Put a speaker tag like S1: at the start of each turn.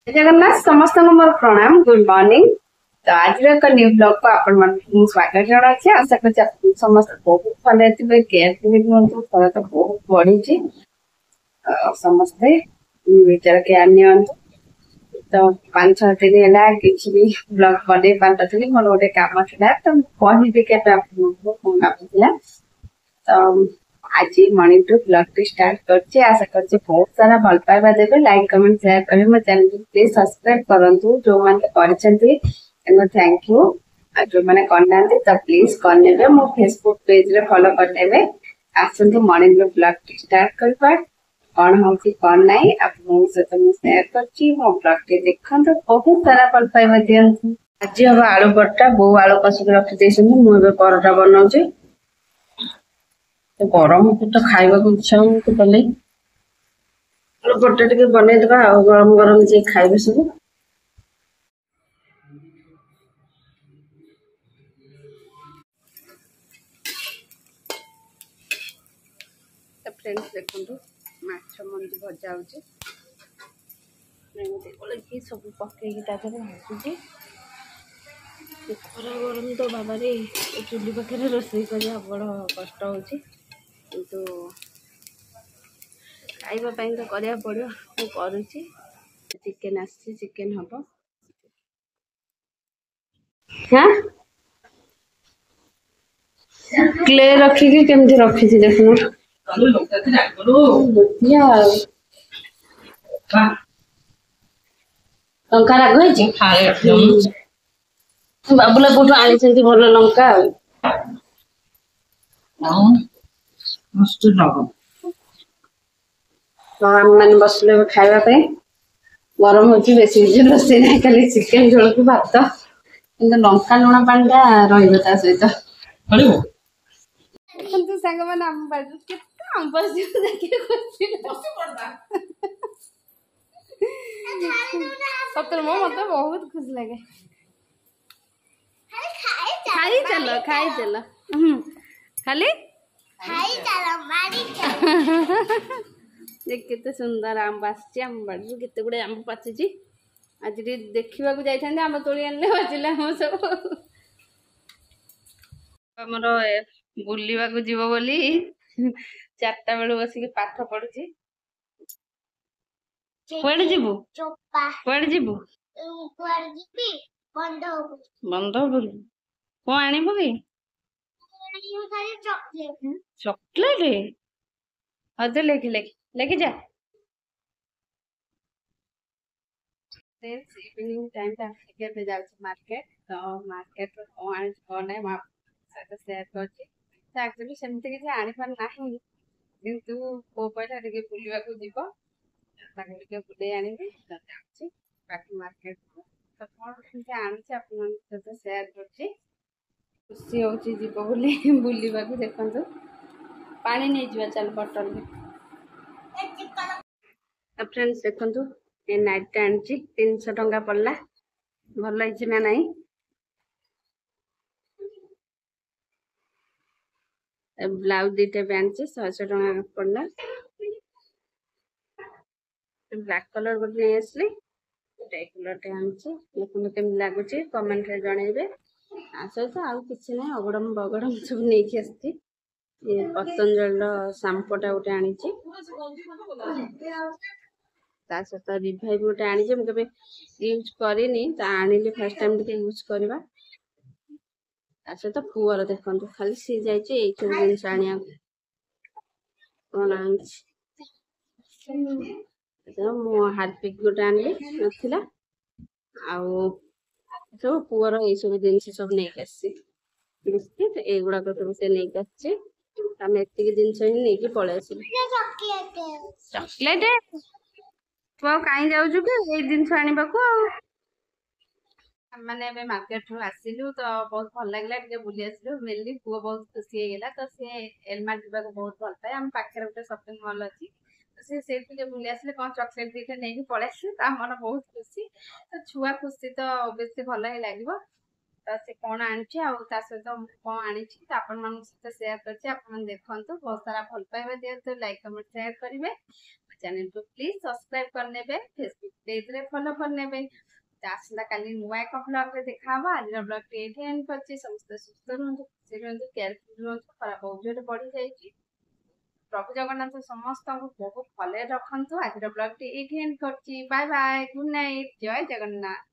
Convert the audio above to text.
S1: जगन्नाथ समस्त मोर प्रणाम good morning. तो आज एक न्यू ब्लॉग को आपण मन स्वागत जनाछि। आशा करछि आपण समस्त बहुत भले थिबे। केयर भी नियंतु थोड़ा तो बहुत बढ़ी छी। समस्ते विचार के नियंतु। तो 5-6 दिन हैला किछि भी ब्लॉग बने पांतथि मोर ओटे काम थिला तो कहि दे के आपण को फोन आपिला। तो आज मॉर्निंग टू ब्लॉग टू स्टार्ट करछि। आशा करछि बहुत सारा भल पाइबा देबे। लाइक कमेंट शेयर करे मो चैनल को प्लीज सब्सक्राइब करंतु। जो माने करछन्ती एनो थैंक यू। आ जो माने करनांती तो प्लीज करनेबे। मो फेसबुक पेज रे फॉलो करनेबे। आसंतु मॉर्निंग टू ब्लॉग टू स्टार्ट करबा। कौन होची कौन नाही आपन से तो शेयर करछि। मो ब्लॉग के देखंतु बहुत सारा भल पाइबा दियंतु। आज हम आलू भरता बो आलू कसिक रखि देछन। मु एबे परोटा बनाउछि। तो गरम तो खाइबा को इच्छा हो तो पले आलू भरता टिके बने दबा। गरम गरम जे खाइबे सब। तो फ्रेंड्स देखंतु माछ मंदी भजा होची। एमती कोले की सब पके की ताजे भासुची। खरा गरम तो बाबा रे चुली पाखे रोषेई करने बड़ कष्ट होची। किंतु खाइबा पई तो करिया पड़ियो। मु करूची। चिकन आसी चिकन हबो। हां क्ले रखी के केमती रखी थी देखो। बुझिया लंका राग होइची। बाबुला कोठो आनी छंती भलो लंका। मस्त लागो। तो हम माने बसले खाइबा पे गरम होची। बेसी जे रोसे नाही खाली चिकन झोल को भात। किंतु लंका लुणा पांडा रहिबो ता सहित पड़िबो। किंतु संग माने हम बाजू केते हम बस देखि खुशी बस पड़दा। सतर मो मत बहुत खुश लगे। खाई चलो खाली खाई चलो मारी चलो। देख केते सुंदर आम बासची। आम बाजू केते गुडे आम पाचिची। आज देखा जाइए आम तोड़ी आने बाजिला आम सब। आमर बुलवा जीव बोली 4टा बेलू बसिक पाठ पढ़ुची। कुआडे जीवु कुआडे जीवु बंधपुर कौन आनिबु कि चॉकलेट हाँ तो लेके लेके लेके जा। इवनिंग टाइम पे जाऊँ मार्केट। तो मार्केट कौन है सहित सेयार कर एक्चुअली सेमती किसी आनीपार ना किंतु पो पैसा टे बुलवा जीव टे बुले आनी बाकी मार्केट तो कौन आनी आप सेयार कर खुशी हो जीव बोली बुलवा देखु पानी नहीं जा चल बटल फ्रेंड्स देखु ये नाइट आनी 300 टंका पड़ला। भल ना नहीं ब्लाउज दीटा भी आनी 100 टंका पड़ला। ब्लैक कलर गोटे नहीं आसली गोटे कलर टे आनी देखते केमी लगुच कमेंट रे जनइबे। सहित आउ कि ना अगड़म बगड़म सब नहीं आसी। पतंजलि सांपोटा गोटे आनी सहित रिवाइव गोटे आनी मुझे यूज करनी आनिली फर्स्ट टाइम यूज करवा। सहित पुअर देखो खाली सी जाइए सब जिन आनिया कौन मो हार्पिक गोटे आनली नाला सब पुअर ये सब जिन सब नहीं आसी बिस्किट युड़ाक सब से नहीं आसी। आम एति जिनस ही नहीं पलि आस चॉकलेट तू कहीं जाऊँ कि ये जिन आने को मैंने मार्केट रू आसिलु तो बहुत भल लगे बुली आसिलु मेनली पुओ बहुत खुशी होगा। तो सी एलमार्ट जावाक बहुत भल पाए। आम पाखे गोटे शॉपिंग मॉल अच्छी तो सी बुली आसिले कौन चॉकलेट दीटा नहीं पलि आस मन बहुत खुशी। तो छुआ खुशी तो बेस भल ही लगे। तो सी कौन आनी सहित कौन आनी आपण सहित सेयार कर देखु बहुत सारा भल पाइबा दिखाते लाइक कमेंट शेयर करेंगे। चैनल को प्लीज सब्सक्राइब करनेबे फेसबुक पेज रे फॉलो करनेबे आसला काली नुआ एक ब्लॉग रे देखा हबा आज ब्लॉग टे एठी एंड करछि समस्त सुस्थ रहंतु खुशी रहंतु केयरफुल रहंतु खराब बहुत जोरे बढ़ी जाइछि प्रभु जगन्नाथ समस्त को बहुत भले रखंतु आज ब्लॉग टे एठी एंड करछि बाय बाय गुड नाइट जय जगन्नाथ।